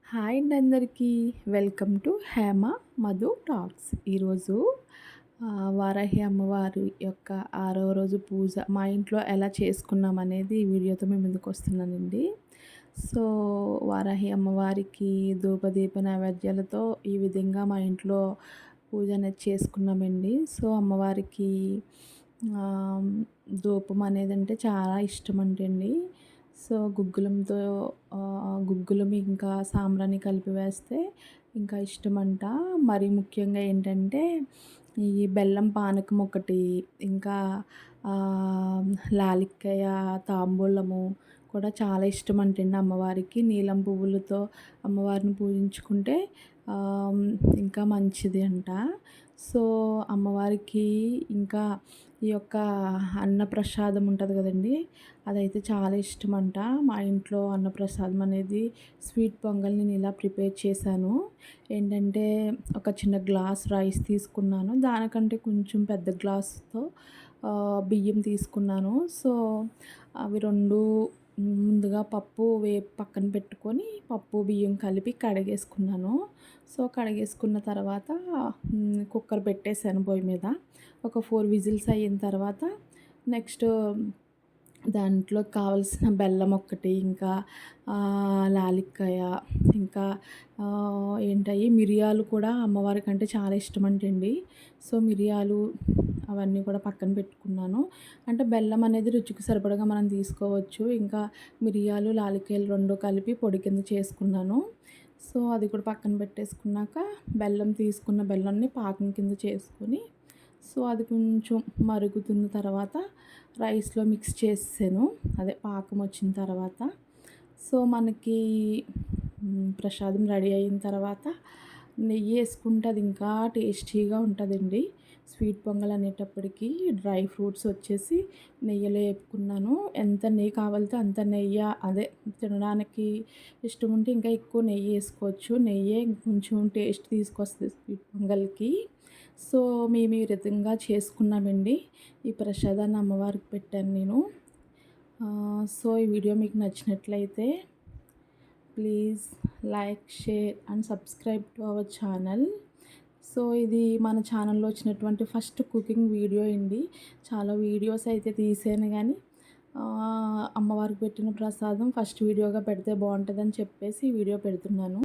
Hi అండి అందరికీ. Welcome to Hema Madhu talks. ఈరోజు వారాహి అమ్మవారి యొక్క 6వ రోజు పూజ మా ఇంట్లో ఎలా చేసుకున్నామనేది ఈ వీడియోతో మీ ముందుకొస్తున్నానండి. సో, వారాహి అమ్మవారికి ధూపదీప నైవేద్యాలతో ఈ విధంగా మా ఇంట్లో పూజ అనేది చేసుకున్నామండి. సో, అమ్మవారికి ఆహ్, ధూపం అనేదంటే చాలా ఇష్టమంటండి. సో, గుగ్గులం ఇంకా సాంబ్రాణి కలిపి వేస్తే ఇంకా ఇష్టమంట. మరీ ముఖ్యంగా ఏంటంటే, ఈ బెల్లం పానకం ఒకటి, ఇంకా లాలిక్కాయ తాంబూలము కూడా చాలా ఇష్టమంటండి అమ్మవారికి. నీలం పువ్వులతో అమ్మవారిని పూజించుకుంటే ఆహ్, ఇంకా మంచిది అంట. సో, అమ్మవారికి ఇంకా ఈ యొక్క అన్నప్రసాదం ఉంటది కదండీ! అదైతే చాలా ఇష్టమంట. మా ఇంట్లో అన్నప్రసాదం అనేది స్వీట్ పొంగల్ నేను ఇలా ప్రిపేర్ చేశాను. ఏంటంటే ఒక చిన్న గ్లాస్ రైస్ తీసుకున్నాను. దానికంటే కొంచెం పెద్ద గ్లాస్‌తో బియ్యం తీసుకున్నాను. సో, అవి 2 ముందుగా పప్పు పక్కన పెట్టుకొని పప్పు, బియ్యం కలిపి కడిగేసుకున్నాను. సో, కడిగేసుకున్న తర్వాత కుక్కర్ పెట్టేసాను పొయ్యి మీద. ఒక 4 విజిల్స్ అయిన తర్వాత నెక్స్ట్ దాంట్లోకి కావాల్సిన బెల్లం ఒక్కటి, ఇంకా లాలిక్కాయ, ఇంకా ఏంటయి మిరియాలు కూడా అమ్మవారికంటే చాలా ఇష్టమంటండి. సో, మిరియాలు అవన్నీ కూడా పక్కన పెట్టుకున్నాను. అంటే బెల్లం అనేది రుచికి సరిపడగా మనం తీసుకోవచ్చు. ఇంకా మిరియాలు, లాలిక్కాయలు 2 కలిపి పొడి కింద చేసుకున్నాను. సో, అది కూడా పక్కన పెట్టేసుకున్నాక తీసుకున్న బెల్లాన్ని పాకం కింద చేసుకొని, సో, అది కొంచెం మరుగుతున్న తర్వాత రైస్‌లో మిక్స్ చేసేసాను. అదే పాకం వచ్చిన తర్వాత. సో, మనకి ప్రసాదం రెడీ అయిన తర్వాత నెయ్యేసుకుంటే అది ఇంకా టేస్టీగా ఉంటదండి. స్వీట్ పొంగల్ అనేటప్పటికి డ్రై ఫ్రూట్స్ వచ్చేసి నెయ్యిలో ఏపుకున్నాను. ఎంత నెయ్యి కావాలితే అంత అదే తినడానికి ఇష్టం ఉంటే ఇంకా ఎక్కువ నెయ్యి ఏసుకోవచ్చు. నెయ్యే ఇంకొంచెం టేస్ట్ తీసుకొస్తది స్వీట్ పొంగల్‌కి. సో, మేము ఈ విధంగా చేసుకున్నామండి. ఈ ప్రసాదాన్ని అమ్మవారికి పెట్టాను నేను. సో, ఈ వీడియో మీకు నచ్చినట్లయితే please like, share and subscribe to our channel. So, ఇది మన ఛానల్‌లో వచ్చినటువంటి ఫస్ట్ కుకింగ్ వీడియో అండి. చాలా వీడియోస్ అయితే తీసాను గానీ అమ్మవారికి పెట్టిన ప్రసాదం ఫస్ట్ వీడియోగా పెడితే బావుంటదని చెప్పేసి ఈ వీడియో పెడుతున్నాను.